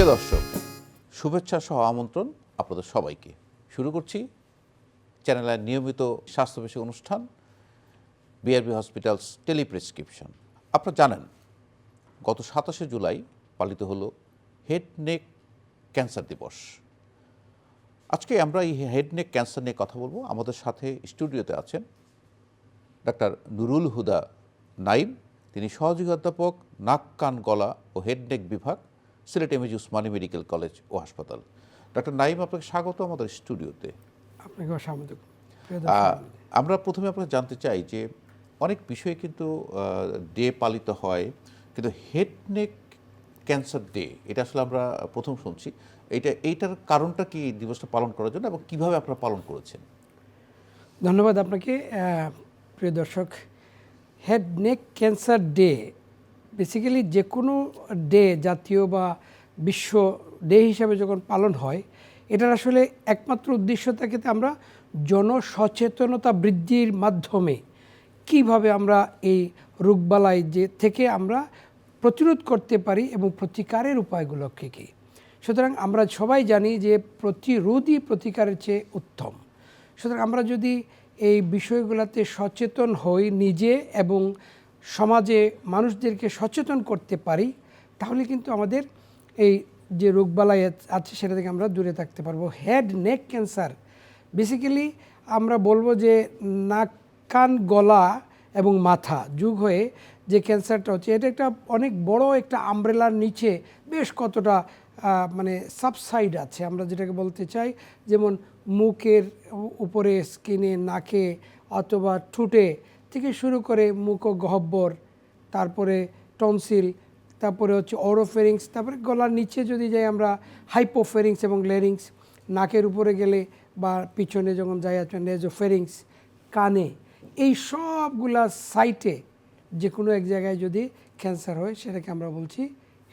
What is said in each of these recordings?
প্রিয় দর্শক, শুভেচ্ছা সহ আমন্ত্রণ আপনাদের সবাইকে। শুরু করছি চ্যানেলের নিয়মিত স্বাস্থ্য বিষয়ক অনুষ্ঠান বিআরবি হসপিটালস টেলিপ্রেসক্রিপশন। আপনারা জানেন গত 27শে জুলাই পালিত হলো হেড নেক ক্যান্সার দিবস। আজকে আমরা এই হেড নেক ক্যান্সার নিয়ে কথা বলবো। আমাদের সাথে স্টুডিওতে আছেন ডাক্তার নুরুল হুদা নাইম, তিনি সহযোগী অধ্যাপক নাক কান গলা ও হেড নেক বিভাগ, Sylhet MAG Osmani medical college ও হাসপাতাল। ডক্টর নাইম, আপনাকে স্বাগত আমাদের স্টুডিওতে। আপনাকে স্বাগত। আমরা প্রথমে আপনাকে জানতে চাই যে অনেক বিষয়ে কিন্তু ডে পালিত হয়, কিন্তু হেড নেক ক্যান্সার ডে এটা আসলে আমরা প্রথম শুনছি। এইটার কারণটা কি দিবসটা পালন করার জন্য এবং কিভাবে আপনারা পালন করেছেন? ধন্যবাদ আপনাকে। প্রিয় দর্শক, head neck cancer day basically যে কোনো ডে, জাতীয় বা বিশ্ব ডে হিসাবে যখন পালন হয়, এটার আসলে একমাত্র উদ্দেশ্য থাকে আমরা জনসচেতনতা বৃদ্ধির মাধ্যমে কিভাবে আমরা এই রোগবালাই থেকে আমরা প্রতিরোধ করতে পারি এবং প্রতিকারের উপায়গুলো কী। সুতরাং আমরা সবাই জানি যে প্রতিরোধই প্রতিকারের চেয়ে উত্তম। সুতরাং আমরা যদি এই বিষয়গুলোতে সচেতন হই নিজে এবং সমাজে মানুষদেরকে সচেতন করতে পারি, তাহলে কিন্তু আমাদের এই যে রোগবালাই আছে সেটা থেকে আমরা দূরে থাকতে পারবো। হেড নেক ক্যান্সার বেসিক্যালি আমরা বলবো যে নাক কান গলা এবং মাথা যোগ হয়ে যে ক্যান্সারটা হচ্ছে, এটা একটা অনেক বড় একটা আমব্রেলার নিচে বেশ কতটা মানে সাবসাইড আছে। আমরা যেটাকে বলতে চাই, যেমন মুখের উপরে, স্কিনে, নাকে অথবা ঠোঁটে থেকে শুরু করে মুখগহ্বর, তারপরে টনসিল, তারপরে হচ্ছে অরোফেরিংস, তারপরে গলার নিচে যদি যাই আমরা হাইপোফেরিংস এবং লেরিংস, নাকের উপরে গেলে বা পিছনে যখন যাই আছে নেজোফেরিংস, কানে, এই সবগুলা সাইটে যে কোনো এক জায়গায় যদি ক্যান্সার হয় সেটাকে আমরা বলছি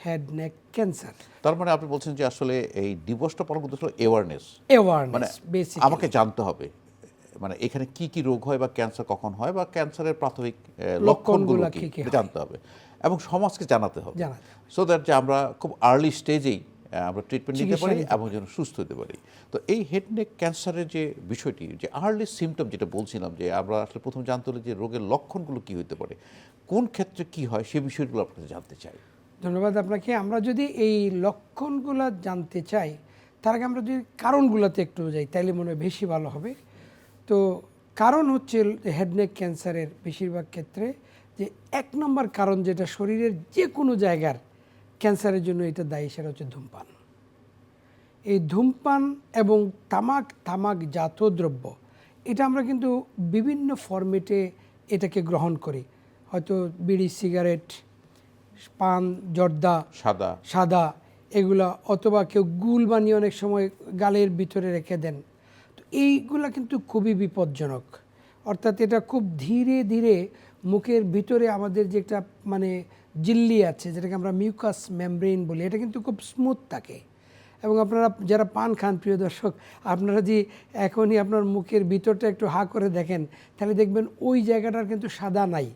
হেড নেক ক্যান্সার। তার মানে আপনি বলছেন যে আসলে এই দিবসটা পালন করতে হলো অ্যাওয়ারনেস, মানে আমাকে জানতে হবে মানে এখানে কি কি রোগ হয় বা ক্যান্সার কখন হয় বা ক্যান্সারের প্রাথমিক লক্ষণগুলো কি জানতে হবে এবং সমাজকে জানাতে হবে, সো দ্যাট যে আমরা খুব আর্লি স্টেজেই আমরা ট্রিটমেন্ট নিতে পারি এবং যেন সুস্থ হতে পারি। তো এই হেড নেক ক্যান্সারের যে বিষয়টি, যে আর্লি সিমটম যেটা বলছিলাম, যে আমরা আসলে প্রথম জানতে হলে যে রোগের লক্ষণগুলো কি হতে পারে, কোন ক্ষেত্রে কি হয়, সেই বিষয়গুলো আপনাকে জানতে চাই। ধন্যবাদ আপনাকে। আমরা যদি এই লক্ষণগুলো জানতে চাই, তার আগে আমরা যদি কারণগুলোতে একটু যাই, তাইলে মনে হয় বেশি ভালো হবে। তো কারণ হচ্ছে হেড নেক ক্যান্সারের বেশিরভাগ ক্ষেত্রে যে এক নম্বর কারণ যেটা শরীরের যে কোনো জায়গার ক্যান্সারের জন্য এটা দায়ী, সেটা হচ্ছে ধূমপান। এই ধূমপান এবং তামাকজাত দ্রব্য, এটা আমরা কিন্তু বিভিন্ন ফরম্যাটে এটাকে গ্রহণ করি। হয়তো বিড়ি, সিগারেট, পান, জর্দা, সাদা এগুলা, অথবা কেউ গুল বানিয়ে অনেক সময় গালের ভিতরে রেখে দেন। তো এইগুলা কিন্তু খুবই বিপজ্জনক। অর্থাৎ এটা খুব ধীরে ধীরে মুখের ভিতরে আমাদের যে একটা মানে ঝিল্লি আছে, যেটাকে আমরা মিউকাস মেমব্রেন বলি, এটা কিন্তু খুব স্মুথ থাকে। এবং আপনারা যারা পান খান, প্রিয় দর্শক, আপনারা যদি এখনই আপনার মুখের ভিতরটা একটু হা করে দেখেন, তাহলে দেখবেন ওই জায়গাটার কিন্তু সাদা নাই,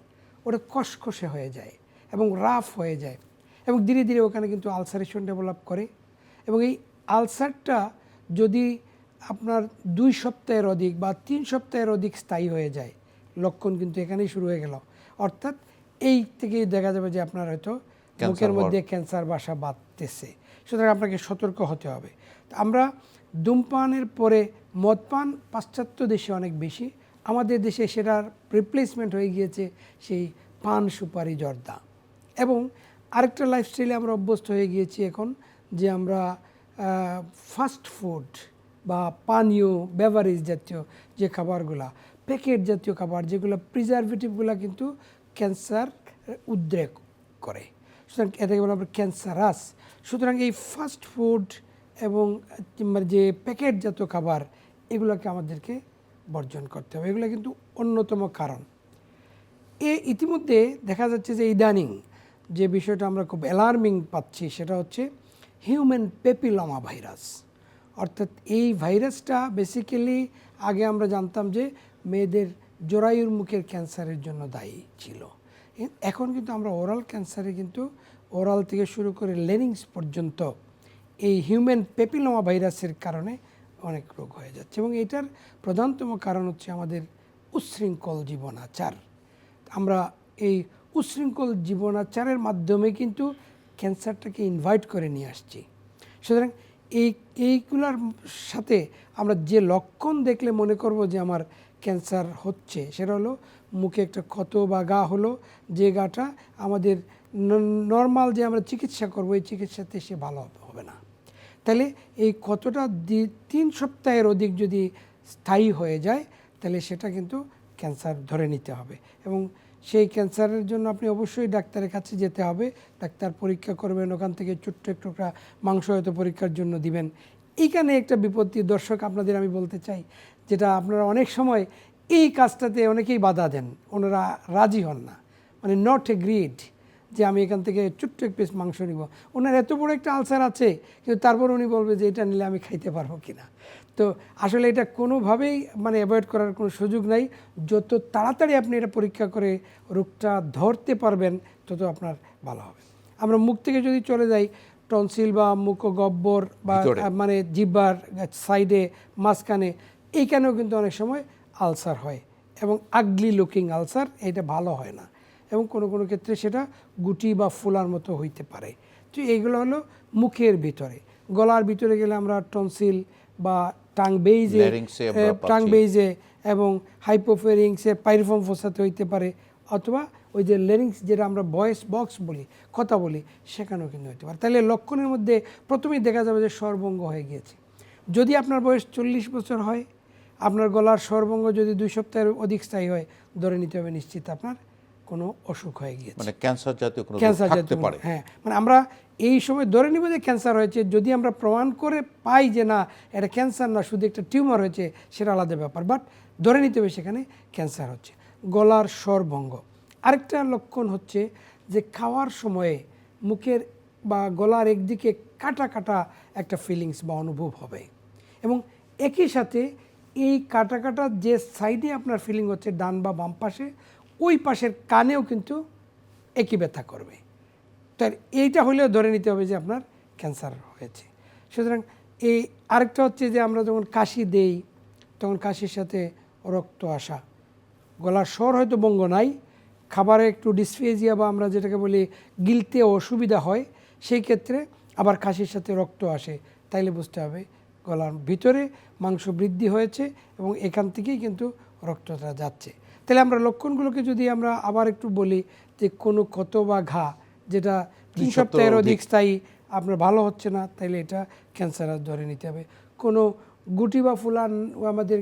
ওটা কষকষে হয়ে যায় এবং রাফ হয়ে যায় এবং ধীরে ধীরে ওখানে কিন্তু আলসারেশন ডেভেলপ করে। এবং এই আলসারটা যদি আপনার 2 সপ্তাহের অধিক বা 3 সপ্তাহের অধিক স্থায়ী হয়ে যায়, লক্ষণ কিন্তু এখানেই শুরু হয়ে গেল। অর্থাৎ এই থেকেই দেখা যাবে যে আপনার হয়তো মুখের মধ্যে ক্যান্সার বাসা বাঁধতেছে। সুতরাং আপনাকে সতর্ক হতে হবে। আমরা ধূমপানের পরে মদপান পাশ্চাত্য দেশে অনেক বেশি, আমাদের দেশে সেটার রিপ্লেসমেন্ট হয়ে গিয়েছে সেই পান, সুপারি, জর্দা। এবং আরেকটা লাইফস্টাইলে আমরা অভ্যস্ত হয়ে গিয়েছি এখন, যে আমরা ফাস্ট ফুড বা পানীয় বেভারেজ জাতীয় যে খাবারগুলা, প্যাকেট জাতীয় খাবার, যেগুলো প্রিজারভেটিভগুলো কিন্তু ক্যান্সার উদ্রেক করে, সুতরাং এটাকে বলা আমরা ক্যান্সারাস। সুতরাং এই ফাস্ট ফুড এবং যে প্যাকেট জাতীয় খাবার, এগুলোকে আমাদেরকে বর্জন করতে হবে। এগুলো কিন্তু অন্যতম কারণ। ইতিমধ্যে দেখা যাচ্ছে যে ইদানিং যে বিষয়টা আমরা খুব অ্যালার্মিং পাচ্ছি, সেটা হচ্ছে হিউম্যান প্যাপিলোমা ভাইরাস। অর্থাৎ এই ভাইরাসটা বেসিক্যালি আগে আমরা জানতাম যে মেয়েদের জরায়ুর মুখের ক্যান্সারের জন্য দায়ী ছিল। এখন কিন্তু আমরা ওরাল ক্যান্সারে কিন্তু ওরাল থেকে শুরু করে লেরিংস পর্যন্ত এই হিউম্যান পেপিলোমা ভাইরাসের কারণে অনেক রোগ হয়ে যাচ্ছে এবং এটার প্রধানতম কারণ হচ্ছে আমাদের উচ্ছৃঙ্খল জীবনাচার। আমরা এই উচ্ছৃঙ্খল জীবনাচারের মাধ্যমে কিন্তু ক্যান্সারটাকে ইনভাইট করে নিয়ে আসছি। সুতরাং এইগুলার সাথে আমরা যে লক্ষণ দেখলে মনে করব যে আমার ক্যান্সার হচ্ছে, সেটা হলো মুখে একটা ক্ষত বা গা হলো, যে গাটা আমাদের নর্মাল যে আমরা চিকিৎসা করব এই চিকিৎসাতে সে ভালো হবে না। তাহলে এই ক্ষতটা 3 সপ্তাহের অধিক যদি স্থায়ী হয়ে যায় তাহলে সেটা কিন্তু ক্যান্সার ধরে নিতে হবে এবং সেই ক্যান্সারের জন্য আপনি অবশ্যই ডাক্তারের কাছে যেতে হবে। ডাক্তার পরীক্ষা করবেন, ওখান থেকে ছোট্ট একটু মাংস হয়তো পরীক্ষার জন্য দিবেন। এইখানে একটা বিপত্তি দর্শক আপনাদের আমি বলতে চাই, যেটা আপনারা অনেক সময় এই কাজটাতে অনেকেই বাধা দেন, ওনারা রাজি হন না, মানে নট এগ্রিড যে আমি এখান থেকে ছোট্ট এক পিস মাংস নিব। ওনার এত বড় একটা আলসার আছে কিন্তু তারপর উনি বলবে যে এটা নিলে আমি খাইতে পারবো কিনা। তো আসলে এটা কোনোভাবেই মানে অ্যাভয়েড করার কোনো সুযোগ নাই। যত তাড়াতাড়ি আপনি এটা পরীক্ষা করে রোগটা ধরতে পারবেন তত আপনার ভালো হবে। আমরা মুখ থেকে যদি চলে যাই, টনসিল বা মুখগহ্বর বা মানে জিহ্বার সাইডে মাঝখানে এইখানেও কিন্তু অনেক সময় আলসার হয় এবং আগলি লুকিং আলসার, এটা ভালো হয় না এবং কোনো কোনো ক্ষেত্রে সেটা গুটি বা ফুলার মতো হইতে পারে। তো এইগুলো হলো মুখের ভিতরে। গলার ভিতরে গেলে আমরা টনসিল বা টাং বেইজে এবং হাইপোফেরিংসে পাইরিফর্ম ফোসাতে হইতে পারে, অথবা ওই যে লেরিংস যেটা আমরা ভয়েস বক্স বলি, কথা বলি, সেখানেও কিন্তু হইতে পারে। তাহলে লক্ষণের মধ্যে প্রথমেই দেখা যাবে যে স্বরভঙ্গ হয়ে গিয়েছে। যদি আপনার বয়স 40 বছর হয়, আপনার গলার স্বরভঙ্গ যদি 2 সপ্তাহের অধিক স্থায়ী হয়, ধরে নিতে হবে নিশ্চিত আপনার কোনো অসুখ হয়ে গিয়েছে, মানে ক্যান্সার জাতীয় কোনো ক্যান্সার থাকতে পারে। হ্যাঁ, মানে আমরা এই সময় ধরে নিব যে ক্যান্সার হয়েছে। যদি আমরা প্রমাণ করে পাই যে না এটা ক্যান্সার না, শুধু একটা টিউমার হয়েছে, সেটা আলাদা ব্যাপার, বাট ধরে নিতে হবে সেখানে ক্যান্সার হচ্ছে। গলার স্বরভঙ্গ আরেকটা লক্ষণ হচ্ছে যে খাওয়ার সময়ে মুখের বা গলার একদিকে কাটা কাটা একটা ফিলিংস বা অনুভব হবে এবং একই সাথে এই কাটা কাটা যে সাইডে আপনার ফিলিং হচ্ছে ডান বা বাম পাশে, ওই পাশের কানেও কিন্তু একই ব্যথা করবে। তাই এইটা হলেও ধরে নিতে হবে যে আপনার ক্যান্সার হয়েছে। সুতরাং এই আরেকটা হচ্ছে যে আমরা যখন কাশি দেই তখন কাশির সাথে রক্ত আসা, গলার স্বর হয়তো বঙ্গ নাই, খাবারে একটু ডিসফেজিয়া বা আমরা যেটাকে বলি গিলতে অসুবিধা হয়, সেই ক্ষেত্রে আবার কাশির সাথে রক্ত আসে, তাইলে বুঝতে হবে গলার ভিতরে মাংস বৃদ্ধি হয়েছে এবং এখান থেকেই কিন্তু রক্তটা যাচ্ছে। তাহলে আমরা লক্ষণগুলোকে যদি আমরা আবার একটু বলি যে কোনো ক্ষত বা ঘা যেটা 3 সপ্তাহের অধিক স্থায়ী আপনার ভালো হচ্ছে না, তাইলে এটা ক্যান্সার ধরে নিতে হবে। কোনো গুটি বা ফুলান আমাদের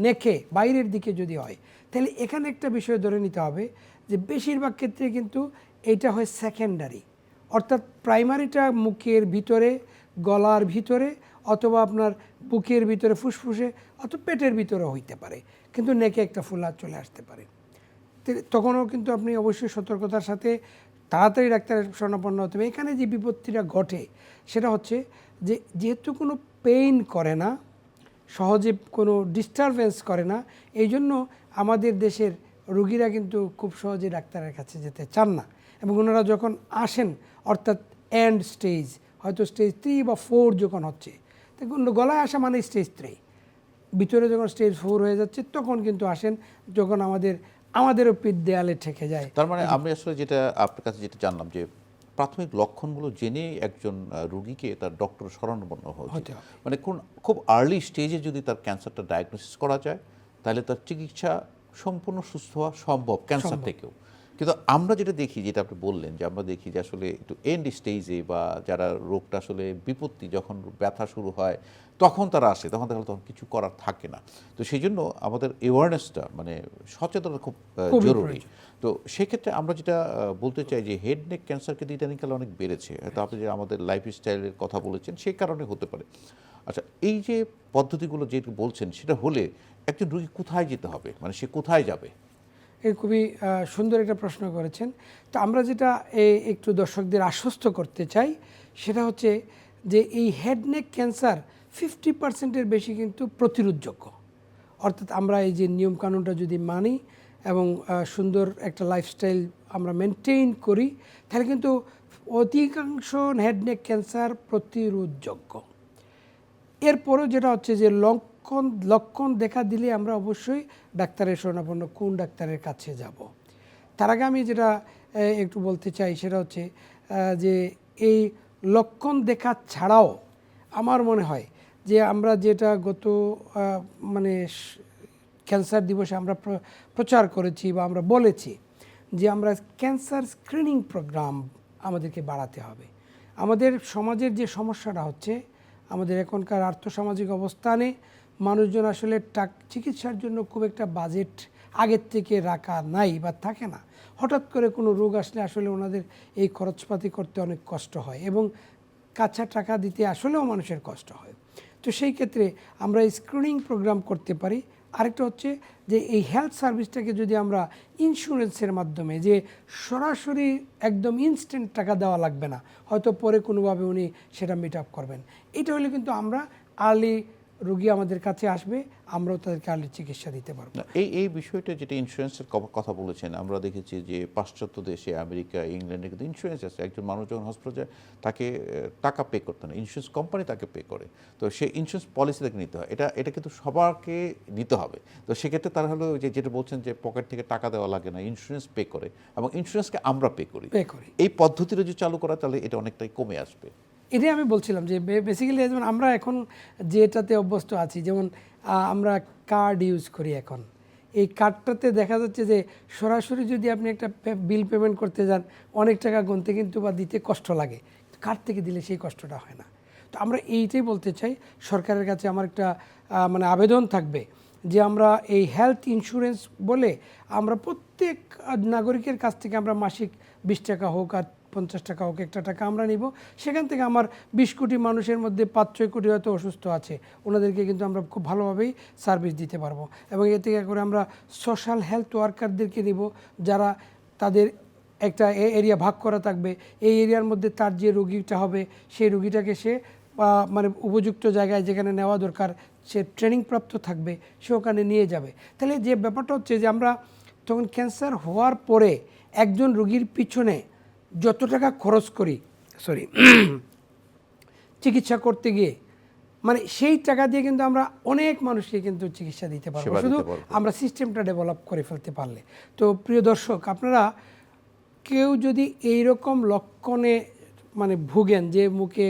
নেকে বাইরের দিকে যদি হয়, তাহলে এখানে একটা বিষয় ধরে নিতে হবে যে বেশিরভাগ ক্ষেত্রে কিন্তু এইটা হয় সেকেন্ডারি, অর্থাৎ প্রাইমারিটা মুখের ভিতরে, গলার ভিতরে, অথবা আপনার বুকের ভিতরে ফুসফুসে, অথবা পেটের ভিতরে হইতে পারে, কিন্তু নেকে একটা ফুলা চলে আসতে পারে। তখনও কিন্তু আপনি অবশ্যই সতর্কতার সাথে তাড়াতাড়ি ডাক্তারের শরণাপন্ন হতে হবে। এখানে যে বিপত্তিটা ঘটে সেটা হচ্ছে যে যেহেতু কোনো পেইন করে না, সহজে কোনো ডিস্টারবেন্স করে না, এই জন্য আমাদের দেশের রোগীরা কিন্তু খুব সহজে ডাক্তারের কাছে যেতে চান না এবং ওনারা যখন আসেন, অর্থাৎ এন্ড স্টেজ, হয়তো স্টেজ 3 বা 4 যখন হচ্ছে, তখন গলায় আসা মানে স্টেজ 3, ভিতরে যখন স্টেজ 4 হয়ে যাচ্ছে তখন কিন্তু আসেন, যখন আমাদেরও পিঠ দেয়ালে ঠেকে যায়। তার মানে আমি আসলে যেটা আপনার কাছে যেটা জানলাম যে প্রাথমিক লক্ষণগুলো জেনে একজন রোগীকে তার ডক্টর শরণাপন্ন হতে হবে। মানে খুব আর্লি স্টেজে যদি তার ক্যান্সারটা ডায়াগনোসিস করা যায় তাহলে তার চিকিৎসা সম্পূর্ণ সুস্থ হওয়া সম্ভব ক্যান্সার থেকেও। কিন্তু আমরা যেটা দেখি, যেটা আপনি বললেন যে আমরা দেখি যে আসলে একটু এন্ড স্টেজে বা যারা রোগটা আসলে বিপত্তি, যখন ব্যথা শুরু হয় তখন তারা আসে, তখন কিছু করার থাকে না। তো সেই জন্য আমাদের অ্যাওয়ারনেসটা মানে সচেতনতা খুব জরুরি। তো সেক্ষেত্রে আমরা যেটা বলতে চাই যে হেড নেক ক্যান্সার কিন্তু ইদানিংকালে অনেক বেড়েছে, হয়তো আপনি যে আমাদের লাইফস্টাইলের কথা বলেছেন সেই কারণে হতে পারে। আচ্ছা, এই যে পদ্ধতিগুলো যেটা বলছেন সেটা হলে একজন রোগী কোথায় যেতে হবে, মানে সে কোথায় যাবে? এই খুবই সুন্দর একটা প্রশ্ন করেছেন। তো আমরা যেটা একটু দর্শকদের আশ্বস্ত করতে চাই সেটা হচ্ছে যে এই হেড নেক ক্যান্সার 50%-এর বেশি কিন্তু প্রতিরোধযোগ্য। অর্থাৎ আমরা এই যে নিয়মকানুনটা যদি মানি এবং সুন্দর একটা লাইফস্টাইল আমরা মেনটেইন করি, তাহলে কিন্তু অধিকাংশ হেড নেক ক্যান্সার প্রতিরোধযোগ্য। এরপরও যেটা হচ্ছে যে লক্ষণ দেখা দিলে আমরা অবশ্যই ডাক্তারের শরণাপন্ন, কোন ডাক্তারের কাছে যাব। তার আগে আমি যেটা একটু বলতে চাই সেটা হচ্ছে যে এই লক্ষণ দেখা ছাড়াও আমার মনে হয় যে আমরা যেটা গত মানে ক্যান্সার দিবসে আমরা প্রচার করেছি বা আমরা বলেছি যে আমরা ক্যান্সার স্ক্রিনিং প্রোগ্রাম আমাদেরকে বাড়াতে হবে। আমাদের সমাজের যে সমস্যাটা হচ্ছে, আমাদের এখনকার আর্থসামাজিক অবস্থানে মানুষজন আসলে চিকিৎসার জন্য খুব একটা বাজেট আগের থেকে রাখা নাই বা থাকে না। হঠাৎ করে কোনো রোগ আসলে আসলে ওনাদের এই খরচপাতি করতে অনেক কষ্ট হয় এবং কাঁচা টাকা দিতে আসলেও মানুষের কষ্ট হয়। তো সেই ক্ষেত্রে আমরা স্ক্রিনিং প্রোগ্রাম করতে পারি। আরেকটা হচ্ছে যে এই হেলথ সার্ভিসটাকে যদি আমরা ইন্স্যুরেন্সের মাধ্যমে, যে সরাসরি একদম ইনস্ট্যান্ট টাকা দেওয়া লাগবে না, হয়তো পরে কোনোভাবে উনি সেটা মিট আপ করবেন, এটা হলে কিন্তু আমরা আর্লি রোগী আমাদের কাছে আসবে, আমরাও তাদেরকে আর্লি চিকিৎসা দিতে পারবো। এই বিষয়টা যেটা ইন্স্যুরেন্সের কথা বলেছেন, আমরা দেখেছি যে পাশ্চাত্য দেশে, আমেরিকা, ইংল্যান্ডে কিন্তু ইন্স্যুরেন্স আছে। একজন মানুষ যখন হসপিটালে যায় তাকে টাকা পে করতে না, ইন্স্যুরেন্স কোম্পানি তাকে পে করে। তো সেই ইন্স্যুরেন্স পলিসি তাকে নিতে হয়, এটা কিন্তু সবাইকে নিতে হবে। তো সেক্ষেত্রে তারা হলো যেটা বলছেন যে পকেট থেকে টাকা দেওয়া লাগে না, ইন্স্যুরেন্স পে করে, এবং ইন্স্যুরেন্সকে আমরা পে করি। এই পদ্ধতিটা যদি চালু করা তাহলে এটা অনেকটাই কমে আসবে। এটাই আমি বলছিলাম যে বেসিক্যালি যেমন আমরা এখন যেটাতে অভ্যস্ত আছি, যেমন আমরা কার্ড ইউজ করি এখন, এই কার্ডটাতে দেখা যাচ্ছে যে সরাসরি যদি আপনি একটা বিল পেমেন্ট করতে যান অনেক টাকা গুনতে কিন্তু বা দিতে কষ্ট লাগে, কার্ড থেকে দিলে সেই কষ্টটা হয় না। তো আমরা এইটাই বলতে চাই, সরকারের কাছে আমার একটা মানে আবেদন থাকবে যে আমরা এই হেলথ ইন্স্যুরেন্স বলে আমরা প্রত্যেক নাগরিকের কাছ থেকে আমরা মাসিক 20 টাকা হোক আর 50 টাকা হোক, একটা টাকা আমরা নিব, সেখান থেকে আমার 20 কোটি মানুষের মধ্যে 5-6 কোটি হয়তো অসুস্থ আছে, ওনাদেরকে কিন্তু আমরা খুব ভালোভাবেই সার্ভিস দিতে পারবো। এবং এ থেকে করে আমরা সোশ্যাল হেলথ ওয়ার্কারদেরকে নিব, যারা তাদের একটা এরিয়া ভাগ করা থাকবে, এই এরিয়ার মধ্যে তার যে রোগীটা হবে সেই রোগীটাকে সে মানে উপযুক্ত জায়গায় যেখানে নেওয়া দরকার সে ট্রেনিং প্রাপ্ত থাকবে, সে ওখানে নিয়ে যাবে। তাহলে যে ব্যাপারটা হচ্ছে যে আমরা তখন ক্যান্সার হওয়ার পরে একজন রোগীর পিছনে যত টাকা খরচ করি চিকিৎসা করতে গিয়ে, মানে সেই টাকা দিয়ে কিন্তু আমরা অনেক মানুষকে কিন্তু চিকিৎসা দিতে পারবো, শুধু আমরা সিস্টেমটা ডেভেলপ করে ফেলতে পারলে। তো প্রিয় দর্শক, আপনারা কেউ যদি এইরকম লক্ষণে মানে ভুগেন, যে মুখে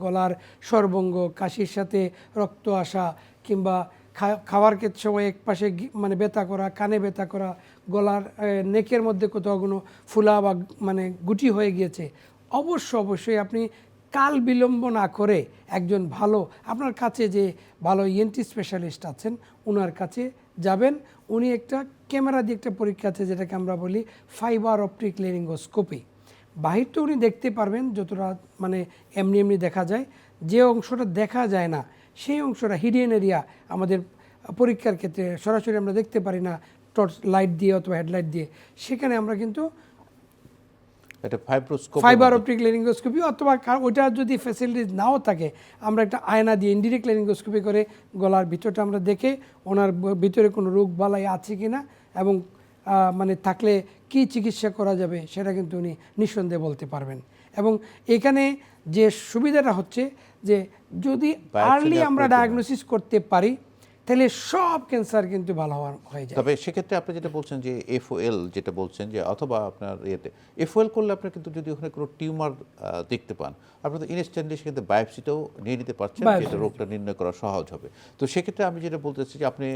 গলার সর্বঙ্গ, কাশির সাথে রক্ত আসা, কিংবা খাওয়ার সময় এক পাশে মানে ব্যথা করা, কানে ব্যথা করা, গলার নেকের মধ্যে কোথাও কোনো ফুলা বা মানে গুটি হয়ে গিয়েছে, অবশ্যই আপনি কাল বিলম্ব না করে একজন ভালো, আপনার কাছে যে ভালো ইএনটি স্পেশালিস্ট আছেন ওনার কাছে যাবেন। উনি একটা ক্যামেরা দিয়ে একটা পরীক্ষা আছে যেটাকে আমরা বলি ফাইবার অপটিক লেরিঙ্গোস্কোপি। বাহির তো উনি দেখতে পারবেন যতটা মানে এমনি দেখা যায়, যে অংশটা দেখা যায় না সেই অংশটা হিডেন এরিয়া আমাদের পরীক্ষার ক্ষেত্রে সরাসরি আমরা দেখতে পারি না টর্চ লাইট দিয়ে অথবা হেডলাইট দিয়ে, সেখানে আমরা কিন্তু ফাইবার অপটিক লেরিঙ্গোস্কোপি অথবা ওইটা যদি ফ্যাসিলিটিস নাও থাকে আমরা একটা আয়না দিয়ে ইনডিরেক্ট লেরিঙ্গোস্কোপি করে গলার ভিতরটা আমরা দেখে ওনার ভিতরে কোনো রোগ বালাই আছে কিনা এবং মানে থাকলে কি চিকিৎসা করা যাবে সেটা কিন্তু উনি নিঃসন্দেহে বলতে পারবেন। এবং এখানে যে সুবিধাটা হচ্ছে যে যদি আর্লি আমরা ডায়াগনোসিস করতে পারি তাহলে সব ক্যান্সার কিন্তু ভালো হয়ে যায়। তবে সেক্ষেত্রে আপনি যেটা বলছেন যে এফওএল যেটা বলছেন যে অথবা আপনার ইয়েতে এফওএল করলে আপনার কিন্তু যদি ওখানে কোনো টিউমার দেখতে পান আপনি তো ইনস্ট্যান্টলি সেক্ষেত্রে বায়োপসিটাও নিয়ে নিতে পারছেন, যেটা রোগটা নির্ণয় করা সহজ হবে। তো সেক্ষেত্রে আমি যেটা বলতে চাচ্ছি যে আপনি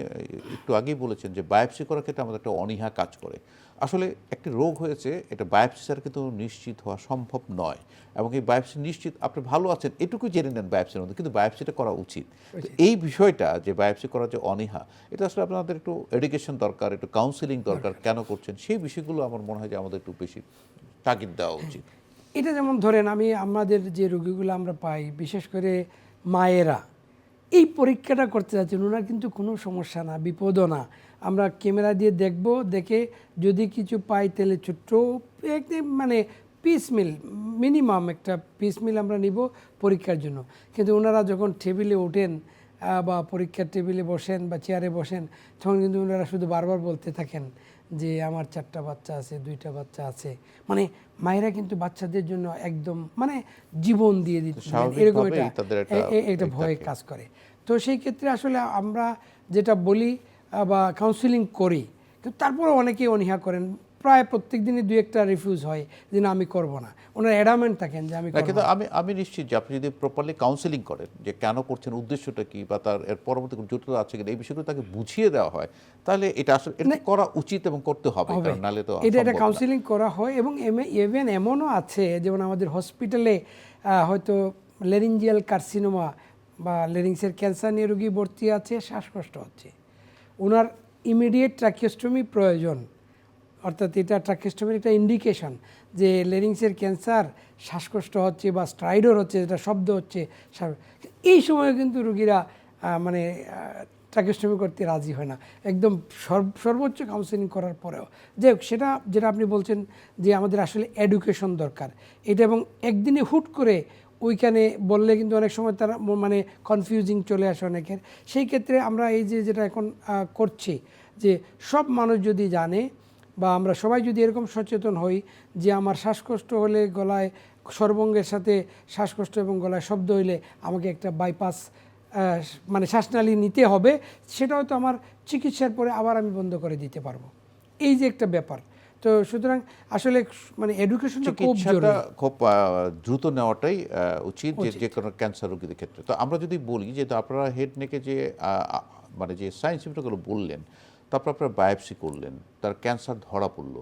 একটু আগেই বলেছেন যে বায়োপসি করার ক্ষেত্রে আমাদের একটা অনীহা কাজ করে। আসলে একটি রোগ হয়েছে, এটা বায়োপসি ছাড়া কিন্তু নিশ্চিত হওয়া সম্ভব নয়, এবং এই বায়োপসি নিশ্চিত আপনি ভালো আছেন এটুকু জেনে নেন বায়োপসির মধ্যে, কিন্তু বায়োপসিটা করা উচিত। এই বিষয়টা যে বায়োপসি করার যে অনীহা, এটা আসলে আপনাদের একটু এডুকেশন দরকার, একটু কাউন্সিলিং দরকার, কেন করছেন সেই বিষয়গুলো আমার মনে হয় যে আমাদের একটু বেশি তাগিদ দেওয়া উচিত। এটা যেমন ধরেন আমাদের যে রোগীগুলো আমরা পাই, বিশেষ করে মায়েরা এই পরীক্ষাটা করতে যাচ্ছেন, ওনার কিন্তু কোনো সমস্যা না, বিপদও না, আমরা ক্যামেরা দিয়ে দেখব, দেখে যদি কিছু পাই তাহলে ছোট্ট একদম মানে পিসমিল মিনিমাম একটা পিসমিল আমরা নিব পরীক্ষার জন্য। কিন্তু ওনারা যখন টেবিলে ওঠেন বা পরীক্ষার টেবিলে বসেন বা চেয়ারে বসেন তখন কিন্তু ওনারা শুধু বারবার বলতে থাকেন যে আমার 4টা বাচ্চা আছে, 2টা বাচ্চা আছে, মানে মায়েরা কিন্তু বাচ্চাদের জন্য একদম মানে জীবন দিয়ে দিতে এরকম একটা ভয় কাজ করে। তো সেই ক্ষেত্রে আসলে আমরা যেটা বলি বা কাউন্সিলিং করি, কিন্তু তারপরে অনেকেই অনীহা করেন, প্রায় প্রত্যেক দিনই 2-1টা রিফিউজ হয় যে না আমি করব না, ওনারা অ্যাডামেন্ট থাকেন যে আমি করব না। কিন্তু আমি নিশ্চিত যে আপনি যদি প্রপারলি কাউন্সিলিং করেন যে কেন করছেন, উদ্দেশ্যটা কি, বা তার এর পরবর্তী কোনো জটিলতা আছে কিনা, এই বিষয়গুলো তাকে বুঝিয়ে দেওয়া হয়, তাহলে এটা আসলে এটা করা উচিত এবং করতে হবে, কারণ নাহলে তো এটা কাউন্সিলিং করা হয়। এবং ইভেন এমনও আছে যেমন আমাদের হসপিটালে হয়তো লেরিঞ্জিয়াল কার্সিনোমা বা লেরিংসের ক্যান্সার নিয়ে রোগী ভর্তি আছে, শ্বাসকষ্ট হচ্ছে, ওনার ইমিডিয়েট ট্রাকিওস্টমি প্রয়োজন, অর্থাৎ এটা ট্রাকিওস্টমির একটা ইন্ডিকেশন যে লেরিংসের ক্যান্সার, শ্বাসকষ্ট হচ্ছে বা স্ট্রাইডর হচ্ছে, যেটা শব্দ হচ্ছে। এই সময়ে কিন্তু রোগীরা মানে ট্রাকিওস্টমি করতে রাজি হয় না, একদম সর্বোচ্চ কাউন্সিলিং করার পরেও। যাই হোক, সেটা যেটা আপনি বলছেন যে আমাদের আসলে এডুকেশন দরকার এটা, এবং একদিনে হুট করে ওইখানে বললে কিন্তু অনেক সময় তারা মানে কনফিউজিং চলে আসে অনেকের। সেই ক্ষেত্রে আমরা এই যে যেটা এখন করছি, যে সব মানুষ যদি জানে বা আমরা সবাই যদি এরকম সচেতন হই যে আমার শ্বাসকষ্ট হলে, গলায় সর্বঙ্গের সাথে শ্বাসকষ্ট এবং গলায় শব্দ হইলে আমাকে একটা বাইপাস মানে শ্বাসনালী নিতে হবে, সেটা হয়তো আমার চিকিৎসার পরে আবার আমি বন্ধ করে দিতে পারবো, এই যে একটা ব্যাপার। তো সুতরাং আসলে মানে এডুকেশনটা খুব জরুরি, খুব দ্রুত নেওয়াটাই উচিত যে কোনো ক্যান্সার রোগীদের ক্ষেত্রে। তো আমরা যদি বলি যে আপনারা হেড নেকে যে মানে যে সাইন সিমটমগুলো বললেন, তারপর আপনারা বায়োপসি করলেন, তার ক্যান্সার ধরা পড়লো,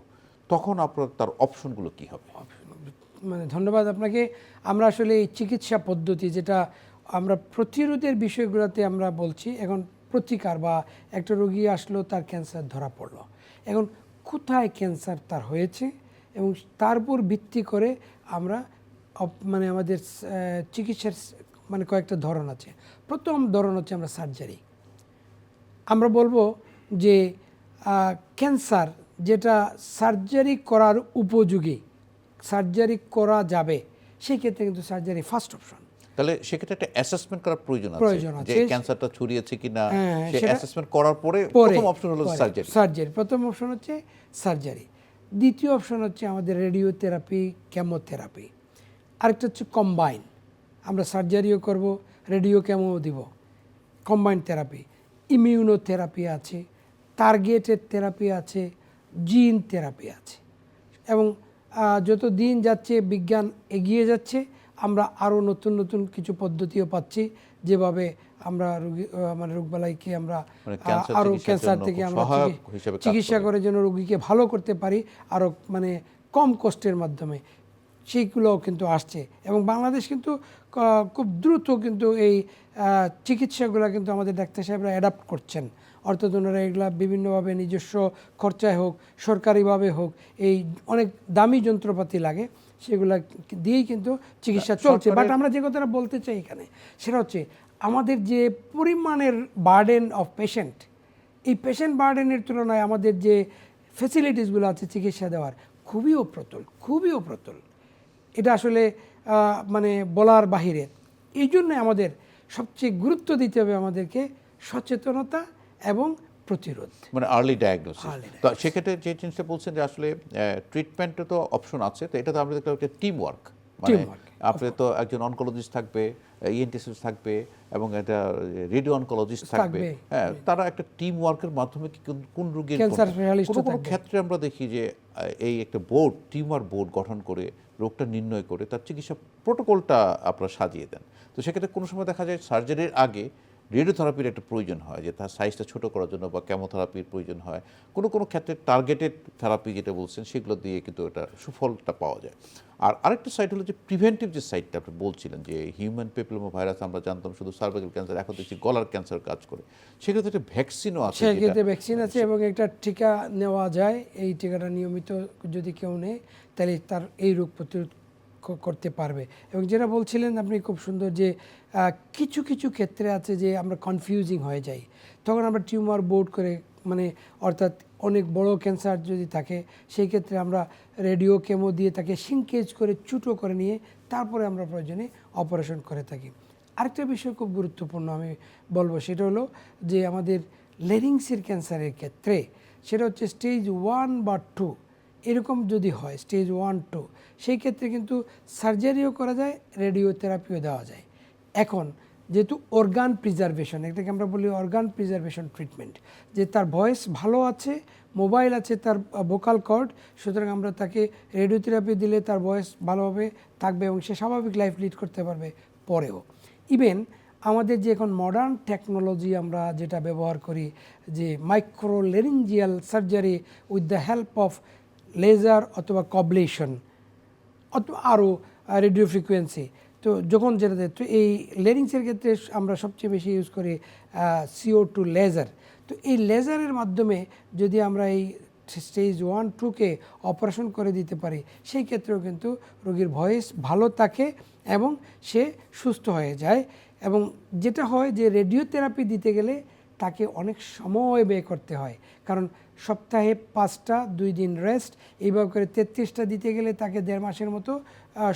তখন আপনার তার অপশনগুলো কি হবে? মানে ধন্যবাদ আপনাকে। আমরা আসলে এই চিকিৎসা পদ্ধতি যেটা আমরা প্রতিরোধের বিষয়গুলোতে আমরা বলছি, এখন প্রতিকার বা একটা রোগী আসলো, তার ক্যান্সার ধরা পড়লো, এখন কোথায় ক্যান্সার তার হয়েছে, এবং তার উপর ভিত্তি করে আমরা মানে আমাদের চিকিৎসার মানে কয়েকটা ধরন আছে। প্রথম ধরন হচ্ছে আমরা সার্জারি। আমরা বলবো যে ক্যান্সার যেটা সার্জারি করার উপযোগী, সার্জারি করা যাবে, সেই ক্ষেত্রে কিন্তু সার্জারি ফার্স্ট অপশন। তাহলে সেক্ষেত্রে একটা অ্যাসেসমেন্ট করার প্রয়োজন আছে যে ক্যান্সারটা ছড়িয়েছে কিনা, সেই অ্যাসেসমেন্ট করার পরে প্রথম অপশন হলো সার্জারি। প্রথম অপশন হচ্ছে সার্জারি। দ্বিতীয় অপশন হচ্ছে আমাদের রেডিওথেরাপি, কেমোথেরাপি। আরেকটা হচ্ছে কম্বাইন, আমরা সার্জারিও করব, রেডিও কেমোও দিব, কম্বাইন থেরাপি। ইমিউনোথেরাপি আছে, টার্গেটেড থেরাপি আছে, জিন থেরাপি আছে। এবং যত দিন যাচ্ছে, বিজ্ঞান এগিয়ে যাচ্ছে, আমরা আরও নতুন নতুন কিছু পদ্ধতিও পাচ্ছি, যেভাবে আমরা রোগী মানে রোগবালাইকে আমরা আরও ক্যান্সার থেকে আমরা চিকিৎসা করে যেন রোগীকে ভালো করতে পারি আরও মানে কম কষ্টের মাধ্যমে, সেইগুলোও কিন্তু আসছে। এবং বাংলাদেশ কিন্তু খুব দ্রুত কিন্তু এই চিকিৎসাগুলো কিন্তু আমাদের ডাক্তার সাহেবরা অ্যাডাপ্ট করছেন, অর্থাৎ ওনারা এগুলা বিভিন্নভাবে নিজস্ব খরচায় হোক, সরকারিভাবে হোক, এই অনেক দামি যন্ত্রপাতি লাগে, সেগুলা দিয়েই কিন্তু চিকিৎসা চলছে। বাট আমরা যে কথাটা বলতে চাই এখানে, সেটা হচ্ছে আমাদের যে পরিমাণের বার্ডেন অফ পেশেন্ট, এই পেশেন্ট বার্ডেনের তুলনায় আমাদের যে ফ্যাসিলিটিসগুলো আছে চিকিৎসা দেওয়ার, খুবই অপ্রতুল। এটা আসলে মানে বলার বাহিরে। এই জন্য আমাদের সবচেয়ে গুরুত্ব দিতে হবে আমাদেরকে সচেতনতা এবং প্রতিরোধ, মানে আর্লি ডায়াগনোসিস। তো সেক্ষেত্রে যে জিনিসটা বলছেন যে আসলে ট্রিটমেন্টে তো অপশন আছে, তো এটা তো আমরা দেখতে পাচ্ছি টিম ওয়ার্ক, মানে আপনি তো একজন অনকোলজিস্ট থাকবে, ইএনটিসিস্ট থাকবে, এবং একটা রেডিও অনকোলজিস্ট থাকবে, হ্যাঁ, তারা একটা টিম ওয়ার্কের মাধ্যমে কোন রোগীর কোনো ক্ষেত্রে আমরা দেখি যে এই একটা বোর্ড, টিম ওয়ার্ক বোর্ড গঠন করে রোগটা নির্ণয় করে তার চিকিৎসা প্রোটোকলটা আপনারা সাজিয়ে দেন। তো সেক্ষেত্রে কোনো সময় দেখা যায় সার্জারির আগে রেডিওথেরাপির একটা প্রয়োজন হয়, যে তার সাইজটা ছোট করার জন্য, বা কেমোথেরাপির প্রয়োজন হয়, কোনো ক্ষেত্রে টার্গেটেড থেরাপি যেটা বলছেন সেগুলো দিয়ে কিন্তু এটা সুফলটা পাওয়া যায়। আর আরেকটা সাইড হলো যে প্রিভেন্টিভ যে সাইডটা আপনি বলছিলেন, যে হিউম্যান পেপিলোমা ভাইরাস আমরা জানতাম শুধু সার্ভাইকাল ক্যান্সার, এখন দেখছি গলার ক্যান্সার কাজ করে, সেক্ষেত্রে একটা ভ্যাকসিনও আছে। সেক্ষেত্রে ভ্যাকসিন আছে এবং একটা টিকা নেওয়া যায়। এই টিকাটা নিয়মিত যদি কেউ নেয় তাহলে তার এই রোগ প্রতিরোধ করতে পারবে। এবং যেটা বলছিলেন আপনি খুব সুন্দর, যে কিছু কিছু ক্ষেত্রে আছে যে আমরা কনফিউজিং হয়ে যাই, তখন আমরা টিউমার বোর্ড করে, মানে অর্থাৎ অনেক বড় ক্যান্সার যদি থাকে, সেই ক্ষেত্রে আমরা রেডিও কেমো দিয়ে তাকে সিঙ্কেজ করে ছোটো করে নিয়ে তারপরে আমরা প্রয়োজনে অপারেশন করে থাকি। আরেকটা বিষয় খুব গুরুত্বপূর্ণ আমি বলবো, সেটা হলো যে আমাদের লেরিংসের ক্যান্সারের ক্ষেত্রে সেটা হচ্ছে স্টেজ 1 বা 2 এরকম যদি হয়, স্টেজ 1-2, সেই ক্ষেত্রে কিন্তু সার্জারিও করা যায়, রেডিওথেরাপিও দেওয়া যায়। এখন যেহেতু অর্গান প্রিজার্ভেশন, এটাকে আমরা বলি অর্গান প্রিজার্ভেশন ট্রিটমেন্ট, যে তার ভয়েস ভালো আছে, মোবাইল আছে তার ভোকাল কর্ড, সুতরাং আমরা তাকে রেডিওথেরাপি দিলে তার ভয়েস ভালোভাবে থাকবে এবং সে স্বাভাবিক লাইফ লিড করতে পারবে পরেও। ইভেন আমাদের যে এখন মডার্ন টেকনোলজি আমরা যেটা ব্যবহার করি, যে micro laryngeal surgery with the help of laser অথবা কবলেশন অথবা আরও রেডিও ফ্রিকোয়েন্সি, তো যখন যেটা তো এই লেরিংসের ক্ষেত্রে আমরা সবচেয়ে বেশি ইউজ করি CO2 লেজার। তো এই লেজারের মাধ্যমে যদি আমরা এই স্টেজ 1-2-কে অপারেশন করে দিতে পারি, সেই ক্ষেত্রেও কিন্তু রোগীর ভয়েস ভালো থাকে এবং সে সুস্থ হয়ে যায়। এবং যেটা হয় যে রেডিওথেরাপি দিতে গেলে তাকে অনেক সময় ব্যয় করতে হয়, কারণ সপ্তাহে 5টা 2 দিন রেস্ট, এইভাবে করে 33টা দিতে গেলে তাকে 1.5 মাসের মতো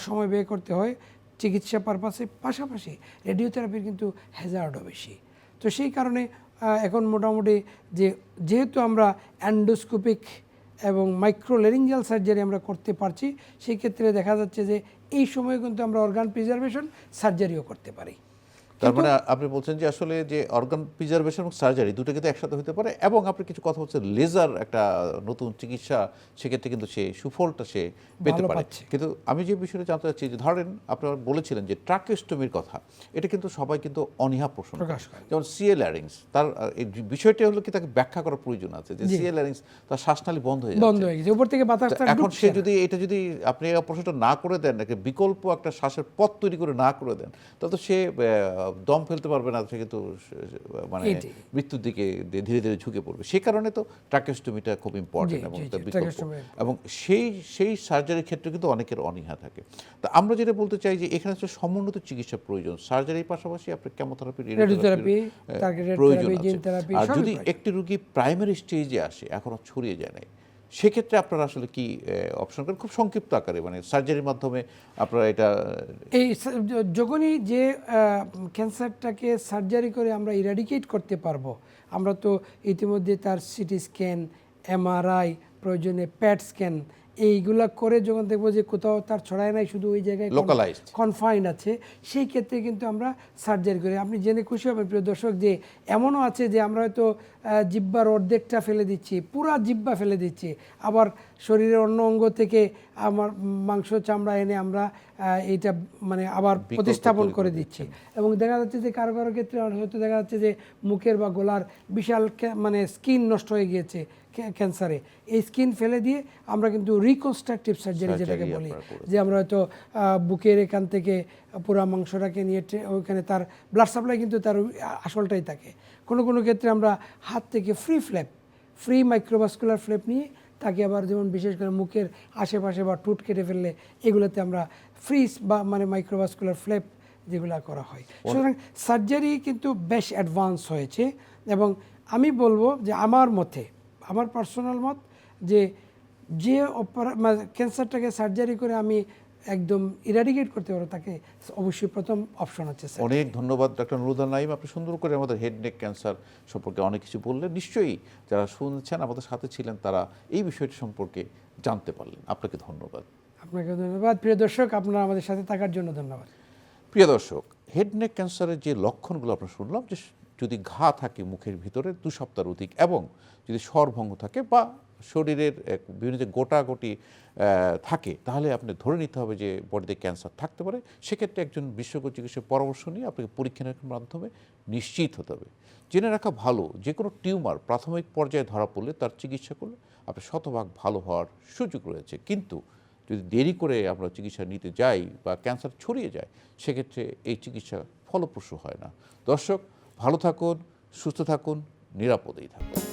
সময় ব্যয় করতে হয় চিকিৎসা পারপাসে। পাশাপাশি রেডিওথেরাপির কিন্তু হ্যাজার্ডও বেশি। তো সেই কারণে এখন মোটামুটি যেহেতু আমরা অ্যান্ডোস্কোপিক এবং মাইক্রোলেরিঞ্জিয়াল সার্জারি আমরা করতে পারছি, সেই ক্ষেত্রে দেখা যাচ্ছে যে এই সময়ে কিন্তু আমরা অর্গান প্রিজার্ভেশন সার্জারিও করতে পারি। তার মানে আপনি বলছেন যে আসলে যে অর্গান প্রিজার্ভেশন এবং সার্জারি দুটো কিন্তু একসাথে হতে পারে, এবং আপনি কিছু কথা বলছেন লেজার একটা নতুন চিকিৎসা, সেক্ষেত্রে কিন্তু সে সুফলটা সে পেতে পারে। কিন্তু আমি যে বিষয়টা জানতে চাচ্ছি, যে ধরেন আপনারা বলেছিলেন যে ট্রাকিওস্টমির কথা, এটা কিন্তু সবাই কিন্তু অনীহা পোষণ করে, যেমন সিএ ল্যারিংস, তার এই বিষয়টা হলো কি তাকে ব্যাখ্যা করার প্রয়োজন আছে যে সিএ ল্যারিংস তার শ্বাসনালী বন্ধ হয়ে গেছে, উপর থেকে বাতাস এখন সে যদি আপনি অপারেশনটা না করে দেন, বিকল্প একটা শ্বাসের পথ তৈরি করে না করে দেন, তাহলে তো সে দম ফেলতে পারবে না, সে কিন্তু মানে মৃত্যুর দিকে ধীরে ধীরে ঝুঁকে পড়বে। সেই কারণে তো ট্রাকিওস্টমিটা খুব ইম্পর্টেন্ট এবং সেই সার্জারির ক্ষেত্রে কিন্তু অনেকের অনীহা থাকে। তো আমরা যেটা বলতে চাই যে এখানে হচ্ছে সমন্বিত চিকিৎসা প্রয়োজন, সার্জারির পাশাপাশি আপনার কেমোথেরাপি, রেডিওথেরাপি প্রয়োজন আছে। আর যদি একটি রোগী প্রাইমারি স্টেজে আসে, এখনো ছড়িয়ে যায় নাই, সেক্ষেত্রে আপনারা আসলে কি অপশন করেন খুব সংক্ষিপ্ত আকারে, মানে সার্জারির মাধ্যমে আপনারা এটা এই যখনই যে ক্যান্সারটাকে সার্জারি করে আমরা ইরাডিকেট করতে পারবো, আমরা তো ইতিমধ্যে তার সিটি স্ক্যান, MRI, প্রয়োজনে প্যাট স্ক্যান, এইগুলা করে যখন দেখবো যে কোথাও তার ছড়ায় নাই, শুধু ওই জায়গায় কনফাইন্ড আছে, সেই ক্ষেত্রে কিন্তু আমরা সার্জারি করি। আপনি জেনে খুশি হবেন প্রিয় দর্শক যে এমনও আছে যে আমরা হয়তো জিহ্বার অর্ধেকটা ফেলে দিচ্ছি, পুরা জিহ্বা ফেলে দিচ্ছি, আবার শরীরের অন্য অঙ্গ থেকে আমার মাংস চামড়া এনে আমরা এইটা মানে আবার প্রতিস্থাপন করে দিচ্ছি। এবং দেখা যাচ্ছে যে কারো কারো ক্ষেত্রে হয়তো দেখা যাচ্ছে যে মুখের বা গলার বিশাল মানে স্কিন নষ্ট হয়ে গিয়েছে ক্যান্সারে, এই স্কিন ফেলে দিয়ে আমরা কিন্তু রিকনস্ট্রাকটিভ সার্জারি যেটাকে বলি, যে আমরা হয়তো বুকের এখান থেকে পুরা মাংসটাকে নিয়ে ওইখানে তার ব্লাড সাপ্লাই কিন্তু তার আসলটাই থাকে। কোনো কোনো ক্ষেত্রে আমরা হাত থেকে ফ্রি মাইক্রোভাস্কুলার ফ্ল্যাপ নিয়ে তাকে আবার, যেমন বিশেষ করে মুখের আশেপাশে বা টুট কেটে ফেললে, এগুলোতে আমরা ফ্রিজ বা মানে মাইক্রোভাস্কুলার ফ্ল্যাপ যেগুলো করা হয়। সুতরাং সার্জারি কিন্তু বেশ অ্যাডভান্স হয়েছে। এবং আমি বলবো যে আমার পার্সোনাল মত, যে ক্যান্সারটাকে সার্জারি করে আমি একদম ইরাডিকেট করতে পারবো, তাকে অবশ্যই প্রথম অপশন হচ্ছে। অনেক ধন্যবাদ ডক্টর নুরুল নাঈম, আপনি সুন্দর করে আমাদের হেড নেক ক্যান্সার সম্পর্কে অনেক কিছু বললেন। নিশ্চয়ই যারা শুনছেন, আমাদের সাথে ছিলেন, তারা এই বিষয়টি সম্পর্কে জানতে পারলেন। আপনাকে ধন্যবাদ। আপনাকে ধন্যবাদ। প্রিয় দর্শক, আপনারা আমাদের সাথে থাকার জন্য ধন্যবাদ। প্রিয় দর্শক, হেড নেক ক্যান্সারের যে লক্ষণগুলো আমরা শুনলাম, যে যদি ঘা থাকে মুখের ভিতরে 2 সপ্তাহের অধিক, এবং যদি স্বরভঙ্গ থাকে বা শরীরের বিভিন্ন যে গোটাগুটি থাকে, তাহলে আপনি ধরে নিতে হবে যে বডিতে ক্যান্সার থাকতে পারে। সেক্ষেত্রে একজন বিশেষজ্ঞ চিকিৎসকের পরামর্শ নিয়ে আপনাকে পরীক্ষা নিরীক্ষার মাধ্যমে নিশ্চিত হতে হবে। জেনে রাখা ভালো, যে কোনো টিউমার প্রাথমিক পর্যায়ে ধরা পড়লে তার চিকিৎসা করলে আপনার শতভাগ ভালো হওয়ার সুযোগ রয়েছে। কিন্তু যদি দেরি করে আমরা চিকিৎসা নিতে যাই বা ক্যান্সার ছড়িয়ে যায়, সেক্ষেত্রে এই চিকিৎসা ফলপ্রসূ হয় না। দর্শক, ভালো থাকুন, সুস্থ থাকুন, নিরাপদেই থাকুন।